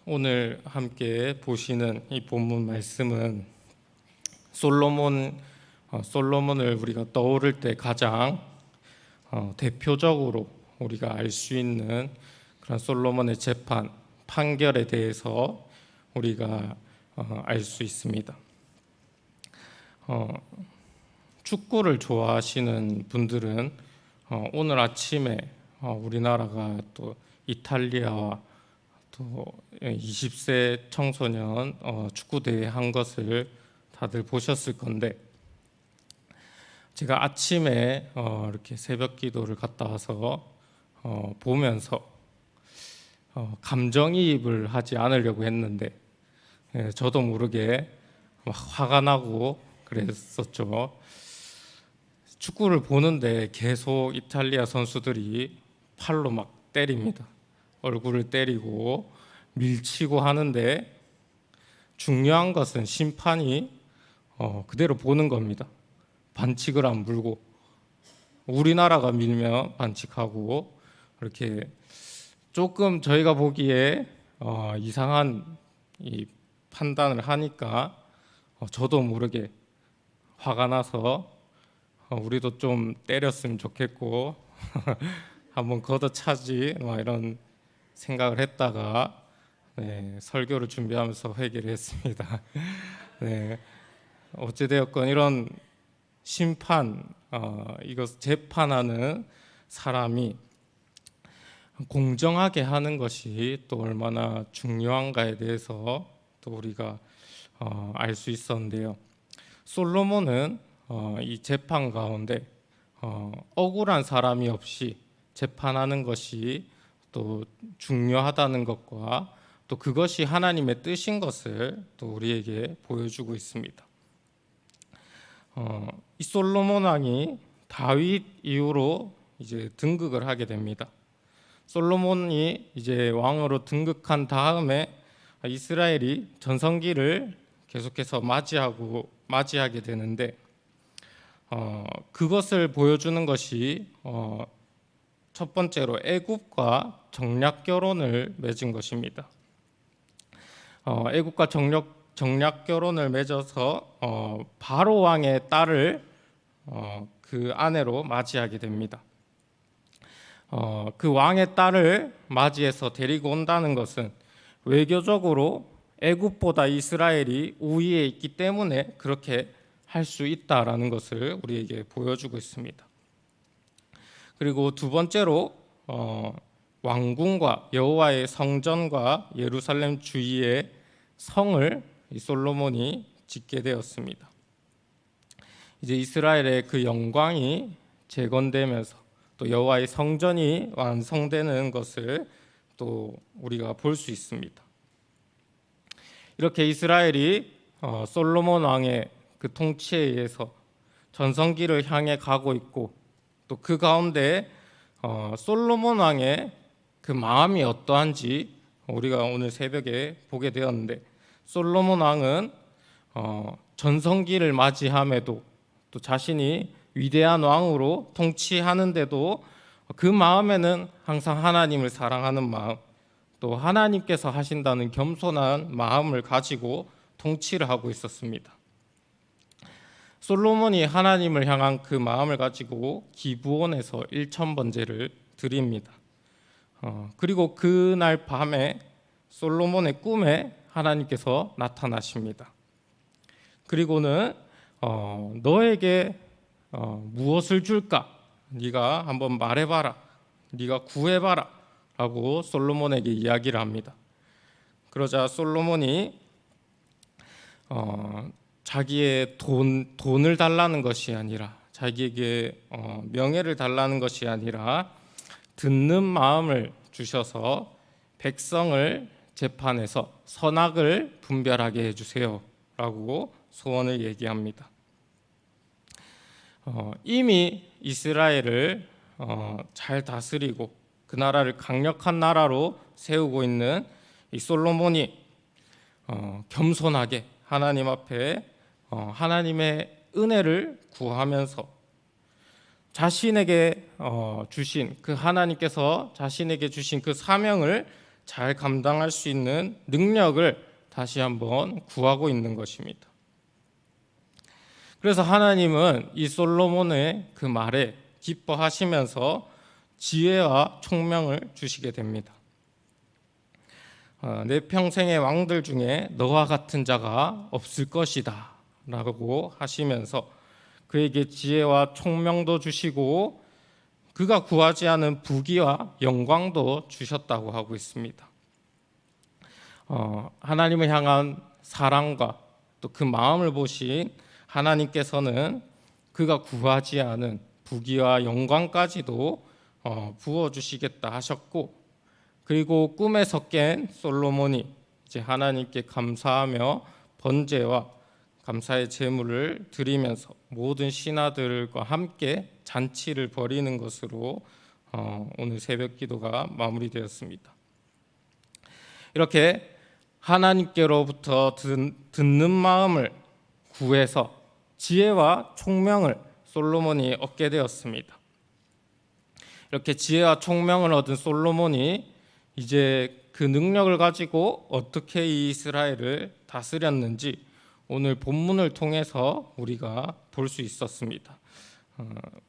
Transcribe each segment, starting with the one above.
오늘 함께 보시는 이 본문 말씀은 솔로몬을 우리가 떠오를 때 가장 대표적으로 우리가 알 수 있는 그런 솔로몬의 판결에 대해서 우리가 알 수 있습니다. 축구를 좋아하시는 분들은 오늘 아침에 우리나라가 또 이탈리아와 또 20세 청소년 축구 대회 한 것을 다들 보셨을 건데, 제가 아침에 이렇게 새벽 기도를 갔다 와서 보면서 감정이입을 하지 않으려고 했는데 저도 모르게 막 화가 나고 그랬었죠. 축구를 보는데 계속 이탈리아 선수들이 팔로 막 때립니다. 얼굴을 때리고 밀치고 하는데, 중요한 것은 심판이 그대로 보는 겁니다. 반칙을 안 물고, 우리나라가 밀면 반칙하고, 이렇게 조금 저희가 보기에 이상한 이 판단을 하니까 저도 모르게 화가 나서 우리도 좀 때렸으면 좋겠고 한번 걷어차지 이런 생각을 했다가 설교를 준비하면서 회개를 했습니다. 어찌되었건 이런 심판, 이것 재판하는 사람이 공정하게 하는 것이 또 얼마나 중요한가에 대해서 또 우리가 알 수 있었는데요. 솔로몬은 이 재판 가운데 억울한 사람이 없이 재판하는 것이 또 중요하다는 것과 또 그것이 하나님의 뜻인 것을 또 우리에게 보여주고 있습니다. 이 솔로몬 왕이 다윗 이후로 이제 등극을 하게 됩니다. 솔로몬이 이제 왕으로 등극한 다음에 이스라엘이 전성기를 계속해서 맞이하게 되는데, 그것을 보여주는 것이 첫 번째로 애굽과 정략 결혼을 맺은 것입니다. 애굽과 정략 결혼을 맺어서 바로 왕의 딸을 그 아내로 맞이하게 됩니다. 그 왕의 딸을 맞이해서 데리고 온다는 것은 외교적으로 애굽보다 이스라엘이 우위에 있기 때문에 그렇게 할 수 있다라는 것을 우리에게 보여주고 있습니다. 그리고 두 번째로 왕궁과 여호와의 성전과 예루살렘 주위의 성을 이 솔로몬이 짓게 되었습니다. 이제 이스라엘의 그 영광이 재건되면서 또 여호와의 성전이 완성되는 것을 또 우리가 볼 수 있습니다. 이렇게 이스라엘이 솔로몬 왕의 그 통치에 의해서 전성기를 향해 가고 있고, 또 그 가운데 솔로몬 왕의 그 마음이 어떠한지 우리가 오늘 새벽에 보게 되었는데, 솔로몬 왕은 전성기를 맞이함에도 또 자신이 위대한 왕으로 통치하는데도 그 마음에는 항상 하나님을 사랑하는 마음, 또 하나님께서 하신다는 겸손한 마음을 가지고 통치를 하고 있었습니다. 솔로몬이 하나님을 향한 그 마음을 가지고 기브온에서 1000번제를 드립니다. 그리고 그날 밤에 솔로몬의 꿈에 하나님께서 나타나십니다. 그리고는 너에게 무엇을 줄까? 네가 한번 말해봐라. 네가 구해봐라. 라고 솔로몬에게 이야기를 합니다. 그러자 솔로몬이 자기의 돈을 달라는 것이 아니라, 자기에게 명예를 달라는 것이 아니라 듣는 마음을 주셔서 백성을 재판해서 선악을 분별하게 해주세요 라고 소원을 얘기합니다. 이미 이스라엘을 잘 다스리고 그 나라를 강력한 나라로 세우고 있는 이 솔로몬이 겸손하게 하나님 앞에 하나님의 은혜를 구하면서 자신에게 주신 그 하나님께서 자신에게 주신 그 사명을 잘 감당할 수 있는 능력을 다시 한번 구하고 있는 것입니다. 그래서 하나님은 이 솔로몬의 그 말에 기뻐하시면서 지혜와 총명을 주시게 됩니다. 내 평생의 왕들 중에 너와 같은 자가 없을 것이다 라고 하시면서 그에게 지혜와 총명도 주시고 그가 구하지 않은 부귀와 영광도 주셨다고 하고 있습니다. 하나님을 향한 사랑과 또 그 마음을 보신 하나님께서는 그가 구하지 않은 부귀와 영광까지도 부어주시겠다 하셨고, 그리고 꿈에서 깬 솔로몬이 이제 하나님께 감사하며 번제와 감사의 제물을 드리면서 모든 신하들과 함께 잔치를 벌이는 것으로 오늘 새벽 기도가 마무리되었습니다. 이렇게 하나님께로부터 듣는 마음을 구해서 지혜와 총명을 솔로몬이 얻게 되었습니다. 이렇게 지혜와 총명을 얻은 솔로몬이 이제 그 능력을 가지고 어떻게 이 이스라엘을 다스렸는지 오늘 본문을 통해서 우리가 볼 수 있었습니다.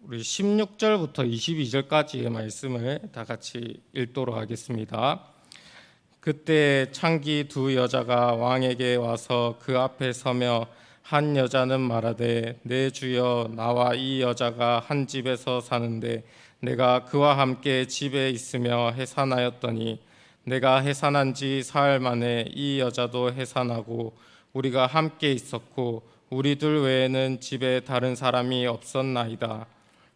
우리 16절부터 22절까지의 말씀을 다 같이 읽도록 하겠습니다. 그때 창기 두 여자가 왕에게 와서 그 앞에 서며 한 여자는 말하되 내 주여 나와 이 여자가 한 집에서 사는데 내가 그와 함께 집에 있으며 해산하였더니 내가 해산한 지 사흘 만에 이 여자도 해산하고 우리가 함께 있었고 우리 둘 외에는 집에 다른 사람이 없었나이다.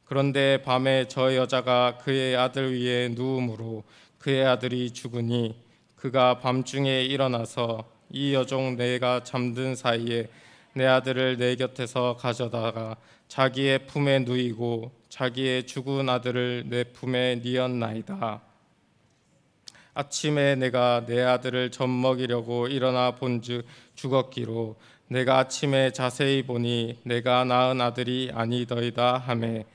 그런데 밤에 저 여자가 그의 아들 위에 누움으로 그의 아들이 죽으니 그가 밤중에 일어나서 이 여종 내가 잠든 사이에 내 아들을 내 곁에서 가져다가 자기의 품에 누이고 자기의 죽은 아들을 내 품에 뉘었나이다. 아침에 내가 내 아들을 젖먹이려고 일어나 본즉 죽었기로 내가 아침에 자세히 보니 내가 낳은 아들이 아니더이다 하매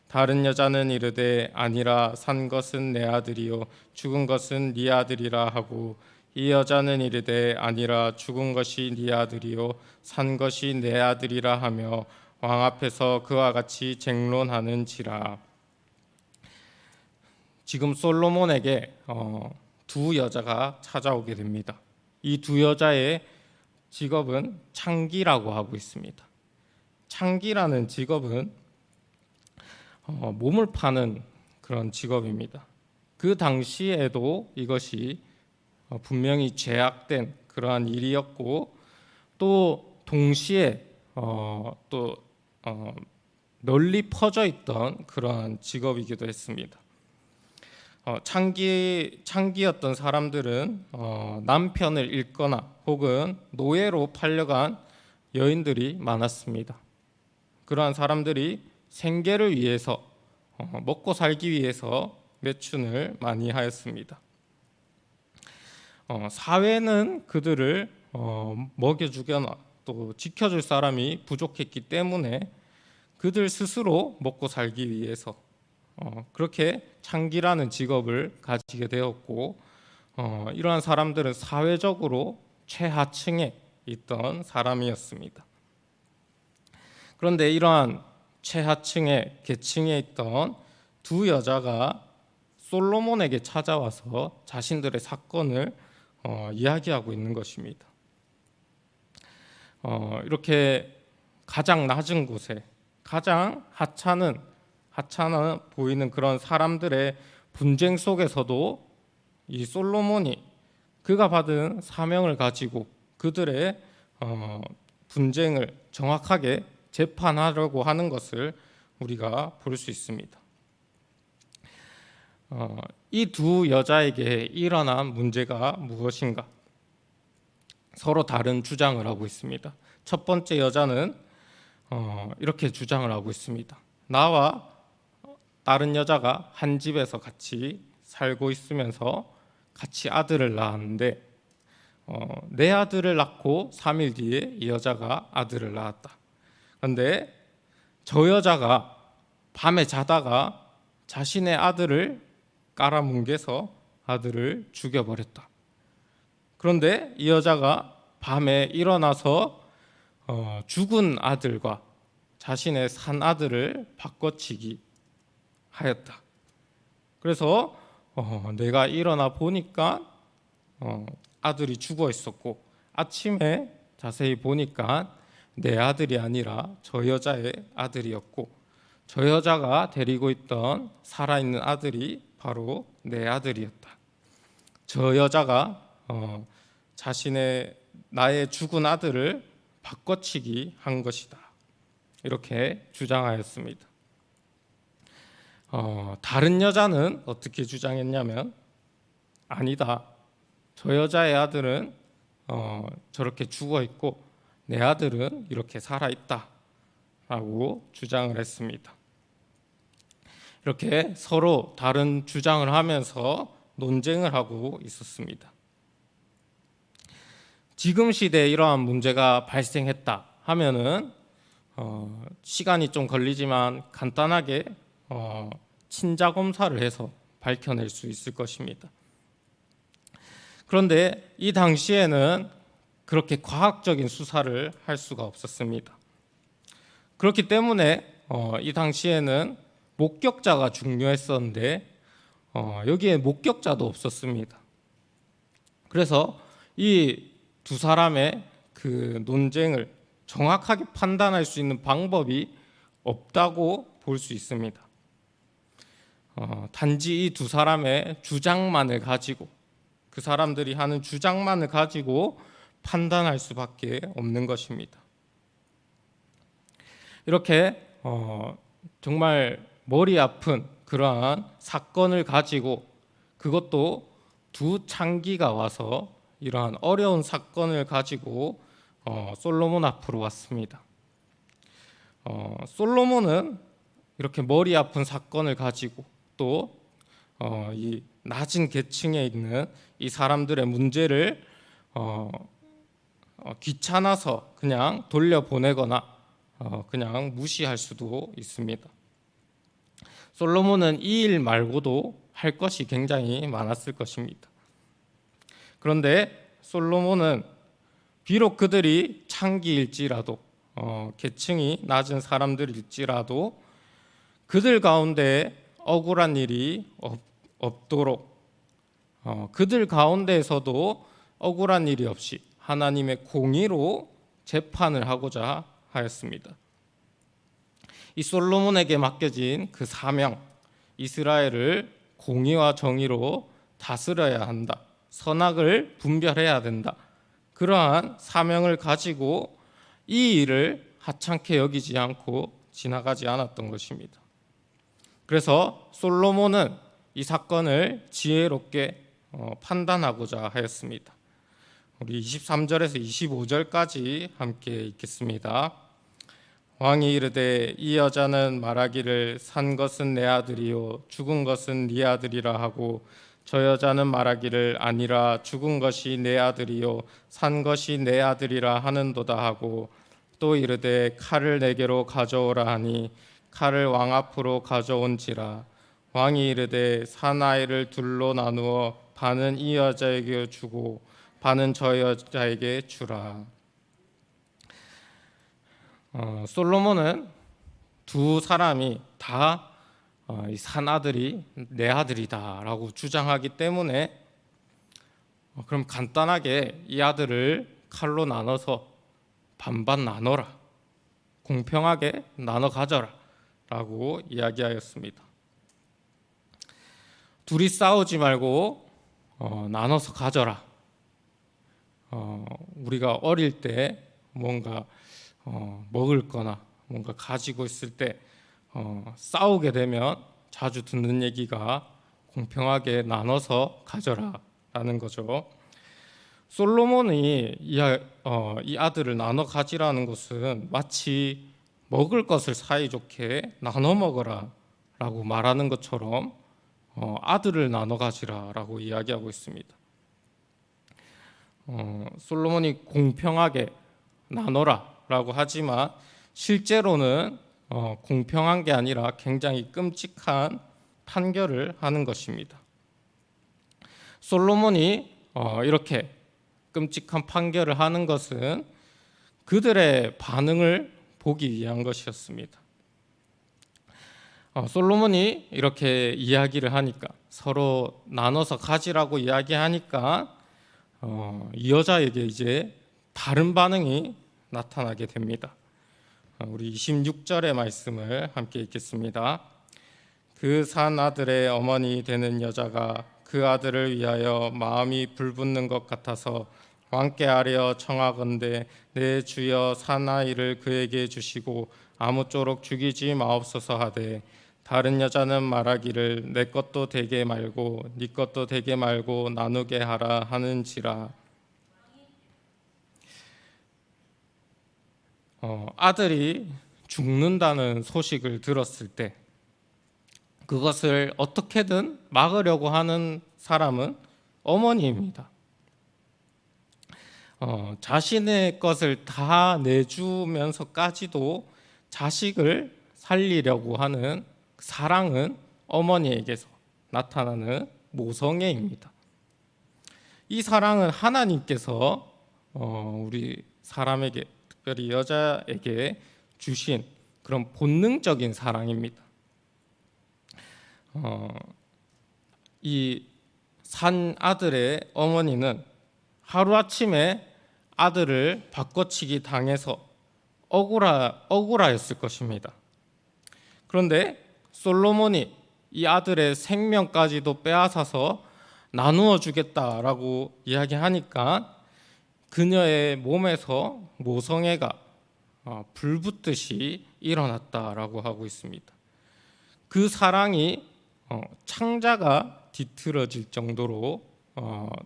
다른 여자는 이르되 아니라 산 것은 내 아들이요 죽은 것은 네 아들이라 하고 이 여자는 이르되 아니라 죽은 것이 네 아들이요 산 것이 내 아들이라 하며 왕 앞에서 그와 같이 쟁론하는지라. 지금 솔로몬에게 두 여자가 찾아오게 됩니다. 이 두 여자의 직업은 창기라고 하고 있습니다. 창기라는 직업은 몸을 파는 그런 직업입니다. 그 당시에도 이것이 분명히 죄악된 그러한 일이었고 또 동시에 또 널리 퍼져 있던 그러한 직업이기도 했습니다. 창기였던 사람들은 남편을 잃거나 혹은 노예로 팔려간 여인들이 많았습니다. 그러한 사람들이 생계를 위해서 먹고 살기 위해서 매춘을 많이 하였습니다. 사회는 그들을 먹여주거나 또 지켜줄 사람이 부족했기 때문에 그들 스스로 먹고 살기 위해서 그렇게 창기라는 직업을 가지게 되었고 이러한 사람들은 사회적으로 최하층에 있던 사람이었습니다. 그런데 이러한 최하층의 계층에 있던 두 여자가 솔로몬에게 찾아와서 자신들의 사건을 이야기하고 있는 것입니다. 이렇게 가장 낮은 곳에 가장 하찮아 보이는 그런 사람들의 분쟁 속에서도 이 솔로몬이 그가 받은 사명을 가지고 그들의 분쟁을 정확하게 재판하려고 하는 것을 우리가 볼 수 있습니다. 이 두 여자에게 일어난 문제가 무엇인가? 서로 다른 주장을 하고 있습니다. 첫 번째 여자는 이렇게 주장을 하고 있습니다. 나와 다른 여자가 한 집에서 같이 살고 있으면서 같이 아들을 낳았는데 내 아들을 낳고 3일 뒤에 이 여자가 아들을 낳았다. 그런데 저 여자가 밤에 자다가 자신의 아들을 깔아뭉개서 아들을 죽여버렸다. 그런데 이 여자가 밤에 일어나서 죽은 아들과 자신의 산 아들을 바꿔치기 하였다. 그래서 내가 일어나 보니까 아들이 죽어 있었고, 아침에 자세히 보니까 내 아들이 아니라 저 여자의 아들이었고, 저 여자가 데리고 있던 살아있는 아들이 바로 내 아들이었다. 저 여자가 나의 죽은 아들을 바꿔치기 한 것이다. 이렇게 주장하였습니다. 다른 여자는 어떻게 주장했냐면, 아니다, 저 여자의 아들은 저렇게 죽어 있고 내 아들은 이렇게 살아 있다 라고 주장을 했습니다. 이렇게 서로 다른 주장을 하면서 논쟁을 하고 있었습니다. 지금 시대에 이러한 문제가 발생했다 하면은 시간이 좀 걸리지만 간단하게 친자 검사를 해서 밝혀낼 수 있을 것입니다. 그런데 이 당시에는 그렇게 과학적인 수사를 할 수가 없었습니다. 그렇기 때문에 이 당시에는 목격자가 중요했었는데 여기에 목격자도 없었습니다. 그래서 이 두 사람의 그 논쟁을 정확하게 판단할 수 있는 방법이 없다고 볼 수 있습니다. 단지 이 두 사람의 주장만을 가지고, 그 사람들이 하는 주장만을 가지고 판단할 수밖에 없는 것입니다. 이렇게 정말 머리 아픈 그러한 사건을 가지고, 그것도 두 창기가 와서 이러한 어려운 사건을 가지고 솔로몬 앞으로 왔습니다. 솔로몬은 이렇게 머리 아픈 사건을 가지고 또 이 낮은 계층에 있는 이 사람들의 문제를 귀찮아서 그냥 돌려보내거나 그냥 무시할 수도 있습니다. 솔로몬은 이 일 말고도 할 것이 굉장히 많았을 것입니다. 그런데 솔로몬은 비록 그들이 창기일지라도 계층이 낮은 사람들일지라도 그들 가운데 억울한 일이 없도록 그들 가운데에서도 억울한 일이 없이 하나님의 공의로 재판을 하고자 하였습니다. 이 솔로몬에게 맡겨진 그 사명, 이스라엘을 공의와 정의로 다스려야 한다, 선악을 분별해야 된다, 그러한 사명을 가지고 이 일을 하찮게 여기지 않고 지나가지 않았던 것입니다. 그래서 솔로몬은 이 사건을 지혜롭게 판단하고자 하였습니다. 우리 23절에서 25절까지 함께 읽겠습니다. 왕이 이르되 이 여자는 말하기를 산 것은 내 아들이요 죽은 것은 네 아들이라 하고, 저 여자는 말하기를 아니라 죽은 것이 내 아들이요 산 것이 내 아들이라 하는도다 하고, 또 이르되 칼을 내게로 가져오라 하니 칼을 왕 앞으로 가져온지라. 왕이 이르되 산 아이를 둘로 나누어 반은 이 여자에게 주고 반은 저 여자에게 주라. 솔로몬은 두 사람이 다 이 산 아들이 내 아들이다라고 주장하기 때문에 그럼 간단하게 이 아들을 칼로 나눠서 반반 나눠라, 공평하게 나눠 가져라 라고 이야기하였습니다. 둘이 싸우지 말고 나눠서 가져라. 우리가 어릴 때 뭔가 먹을 거나 뭔가 가지고 있을 때 싸우게 되면 자주 듣는 얘기가 공평하게 나눠서 가져라 라는 거죠. 솔로몬이 이 아들을 나눠 가지라는 것은 마치 먹을 것을 사이좋게 나눠 먹어라 라고 말하는 것처럼 아들을 나눠 가지라 라고 이야기하고 있습니다. 솔로몬이 공평하게 나눠라 라고 하지만 실제로는 공평한 게 아니라 굉장히 끔찍한 판결을 하는 것입니다. 솔로몬이 이렇게 끔찍한 판결을 하는 것은 그들의 반응을 보기 위한 것이었습니다. 솔로몬이 이렇게 이야기를 하니까, 서로 나눠서 가지라고 이야기하니까 이 여자에게 이제 다른 반응이 나타나게 됩니다. 우리 26절의 말씀을 함께 읽겠습니다. 그 산 아들의 어머니 되는 여자가 그 아들을 위하여 마음이 불붙는 것 같아서 왕께 아뢰어 청하건대 내 주여 사나이를 그에게 주시고 아무쪼록 죽이지 마옵소서 하되, 다른 여자는 말하기를 내 것도 되게 말고 네 것도 되게 말고 나누게 하라 하는지라. 아들이 죽는다는 소식을 들었을 때 그것을 어떻게든 막으려고 하는 사람은 어머니입니다. 자신의 것을 다 내주면서까지도 자식을 살리려고 하는 사랑은 어머니에게서 나타나는 모성애입니다. 이 사랑은 하나님께서 우리 사람에게, 특별히 여자에게 주신 그런 본능적인 사랑입니다. 이 산 아들의 어머니는 하루아침에 아들을 바꿔치기 당해서 억울하였을 것입니다. 그런데 솔로몬이 이 아들의 생명까지도 빼앗아서 나누어 주겠다라고 이야기하니까 그녀의 몸에서 모성애가 불붙듯이 일어났다라고 하고 있습니다. 그 사랑이 창자가 뒤틀어질 정도로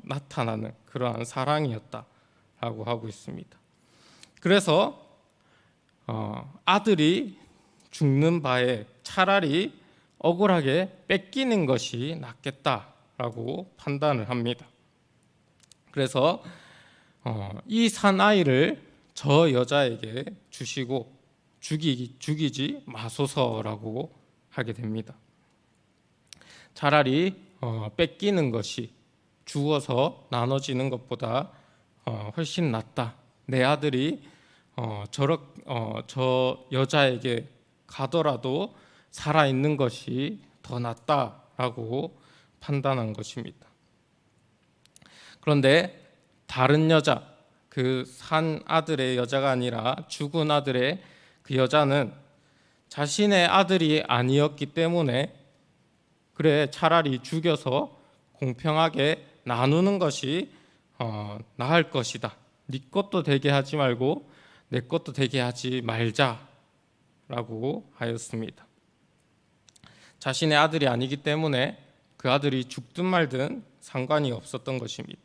나타나는 그러한 사랑이었다라고 하고 있습니다. 그래서 아들이 죽는 바에 차라리 억울하게 뺏기는 것이 낫겠다라고 판단을 합니다. 그래서 이 사나이를 저 여자에게 주시고 죽이지 마소서라고 하게 됩니다. 차라리 뺏기는 것이 주어서 나눠지는 것보다 훨씬 낫다. 내 아들이 저 여자에게 가더라도 살아있는 것이 더 낫다라고 판단한 것입니다. 그런데 다른 여자, 그 산 아들의 여자가 아니라 죽은 아들의 그 여자는 자신의 아들이 아니었기 때문에 그래 차라리 죽여서 공평하게 나누는 것이 나을 것이다. 네 것도 되게 하지 말고 내 것도 되게 하지 말자라고 하였습니다. 자신의 아들이 아니기 때문에 그 아들이 죽든 말든 상관이 없었던 것입니다.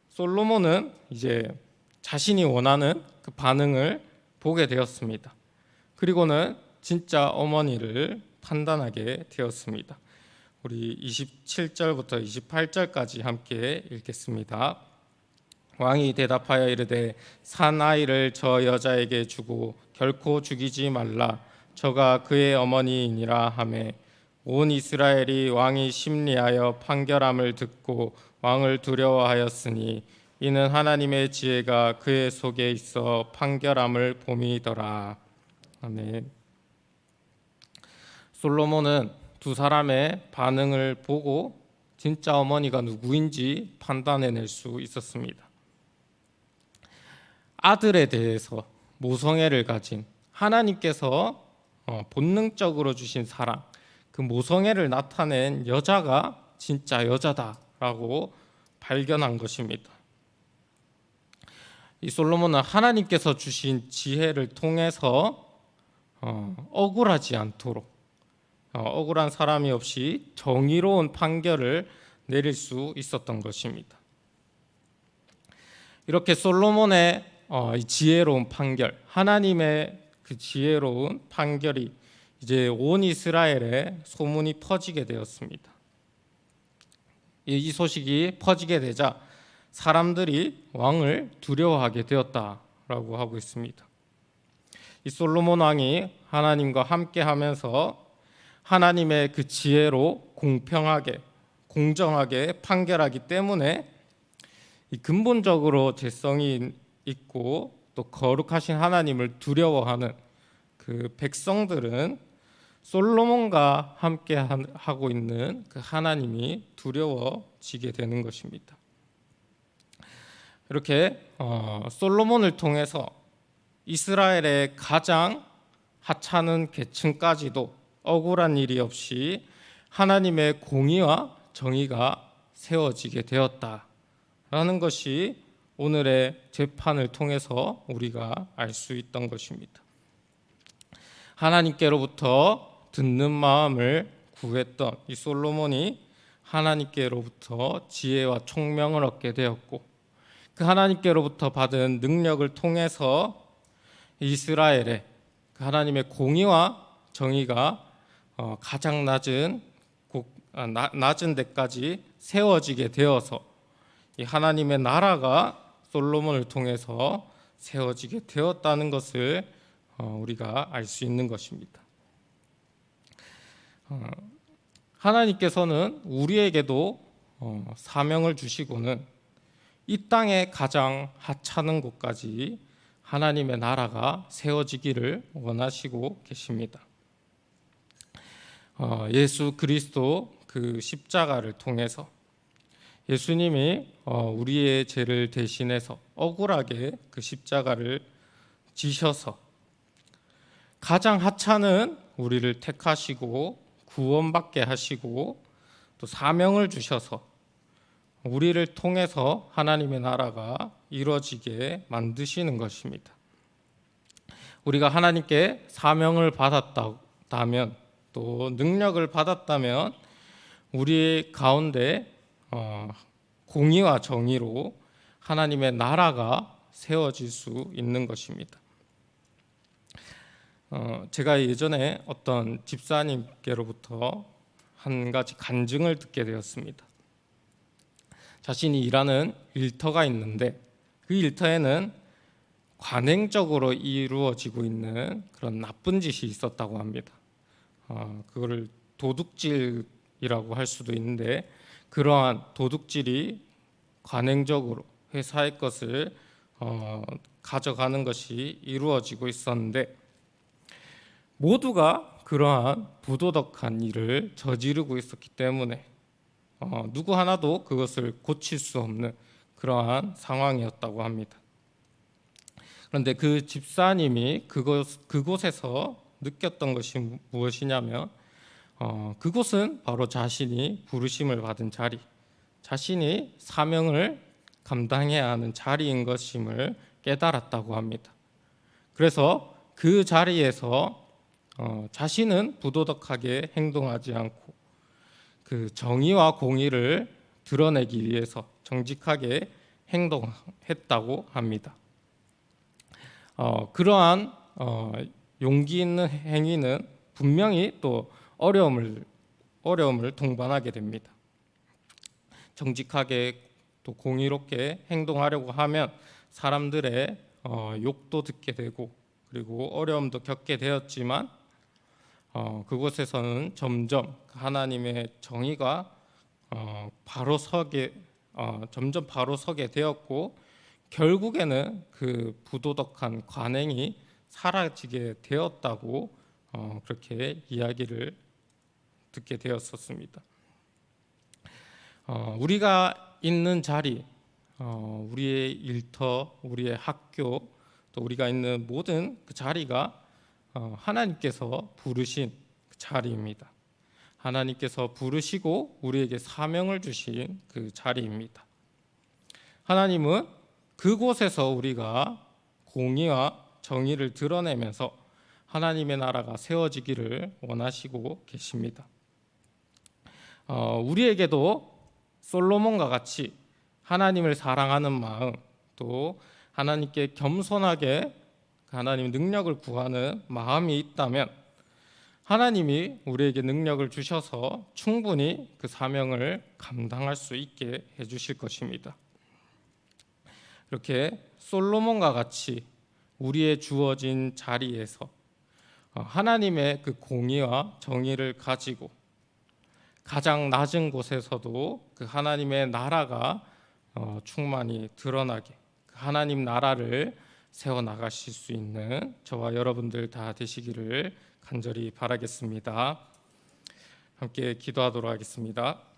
솔로몬은 이제 자신이 원하는 그 반응을 보게 되었습니다. 그리고는 진짜 어머니를 판단하게 되었습니다. 우리 27절부터 28절까지 함께 읽겠습니다. 왕이 대답하여 이르되 산 아이를 저 여자에게 주고 결코 죽이지 말라. 저가 그의 어머니이니라 하매 온 이스라엘이 왕이 심리하여 판결함을 듣고 왕을 두려워하였으니 이는 하나님의 지혜가 그의 속에 있어 판결함을 봄이더라. 아멘. 솔로몬은 두 사람의 반응을 보고 진짜 어머니가 누구인지 판단해낼 수 있었습니다. 아들에 대해서 모성애를 가진 하나님께서 본능적으로 주신 사랑, 그 모성애를 나타낸 여자가 진짜 여자다라고 발견한 것입니다. 이 솔로몬은 하나님께서 주신 지혜를 통해서 억울하지 않도록 억울한 사람이 없이 정의로운 판결을 내릴 수 있었던 것입니다. 이렇게 솔로몬의 이 지혜로운 판결, 하나님의 그 지혜로운 판결이 이제 온 이스라엘에 소문이 퍼지게 되었습니다. 이 소식이 퍼지게 되자 사람들이 왕을 두려워하게 되었다라고 하고 있습니다. 이 솔로몬 왕이 하나님과 함께하면서 하나님의 그 지혜로 공평하게 공정하게 판결하기 때문에 이 근본적으로 죄성이 있고 또 거룩하신 하나님을 두려워하는 그 백성들은 솔로몬과 함께 하고 있는 그 하나님이 두려워지게 되는 것입니다. 이렇게 솔로몬을 통해서 이스라엘의 가장 하찮은 계층까지도 억울한 일이 없이 하나님의 공의와 정의가 세워지게 되었다라는 것이 오늘의 재판을 통해서 우리가 알 수 있던 것입니다. 하나님께로부터 듣는 마음을 구했던 이 솔로몬이 하나님께로부터 지혜와 총명을 얻게 되었고, 그 하나님께로부터 받은 능력을 통해서 이스라엘의 그 하나님의 공의와 정의가 가장 낮은 데까지 세워지게 되어서 이 하나님의 나라가 솔로몬을 통해서 세워지게 되었다는 것을 우리가 알 수 있는 것입니다. 하나님께서는 우리에게도 사명을 주시고는 이 땅의 가장 하찮은 곳까지 하나님의 나라가 세워지기를 원하시고 계십니다. 예수 그리스도 그 십자가를 통해서 예수님이 우리의 죄를 대신해서 억울하게 그 십자가를 지셔서 가장 하찮은 우리를 택하시고 구원받게 하시고 또 사명을 주셔서 우리를 통해서 하나님의 나라가 이루어지게 만드시는 것입니다. 우리가 하나님께 사명을 받았다면 또 능력을 받았다면 우리 가운데 공의와 정의로 하나님의 나라가 세워질 수 있는 것입니다. 제가 예전에 어떤 집사님께로부터 한 가지 간증을 듣게 되었습니다. 자신이 일하는 일터가 있는데 그 일터에는 관행적으로 이루어지고 있는 그런 나쁜 짓이 있었다고 합니다. 그거를 도둑질이라고 할 수도 있는데, 그러한 도둑질이 관행적으로 회사의 것을 가져가는 것이 이루어지고 있었는데, 모두가 그러한 부도덕한 일을 저지르고 있었기 때문에 누구 하나도 그것을 고칠 수 없는 그러한 상황이었다고 합니다. 그런데 그 집사님이 그곳에서 느꼈던 것이 무엇이냐면 그곳은 바로 자신이 부르심을 받은 자리, 자신이 사명을 감당해야 하는 자리인 것임을 깨달았다고 합니다. 그래서 그 자리에서 자신은 부도덕하게 행동하지 않고 그 정의와 공의를 드러내기 위해서 정직하게 행동했다고 합니다. 그러한 용기 있는 행위는 분명히 또 어려움을 동반하게 됩니다. 정직하게 또 공의롭게 행동하려고 하면 사람들의 욕도 듣게 되고 그리고 어려움도 겪게 되었지만 그곳에서는 점점 하나님의 정의가 점점 바로 서게 되었고, 결국에는 그 부도덕한 관행이 사라지게 되었다고 그렇게 이야기를 듣게 되었었습니다. 우리가 있는 자리, 우리의 일터, 우리의 학교, 또 우리가 있는 모든 그 자리가 하나님께서 부르신 그 자리입니다. 하나님께서 부르시고 우리에게 사명을 주신 그 자리입니다. 하나님은 그곳에서 우리가 공의와 정의를 드러내면서 하나님의 나라가 세워지기를 원하시고 계십니다. 우리에게도 솔로몬과 같이 하나님을 사랑하는 마음, 또 하나님께 겸손하게 하나님 능력을 구하는 마음이 있다면 하나님이 우리에게 능력을 주셔서 충분히 그 사명을 감당할 수 있게 해주실 것입니다. 이렇게 솔로몬과 같이 우리의 주어진 자리에서 하나님의 그 공의와 정의를 가지고 가장 낮은 곳에서도 그 하나님의 나라가 충만히 드러나게 그 하나님 나라를 세워 나가실 수 있는 저와 여러분들 다 되시기를 간절히 바라겠습니다. 함께 기도하도록 하겠습니다.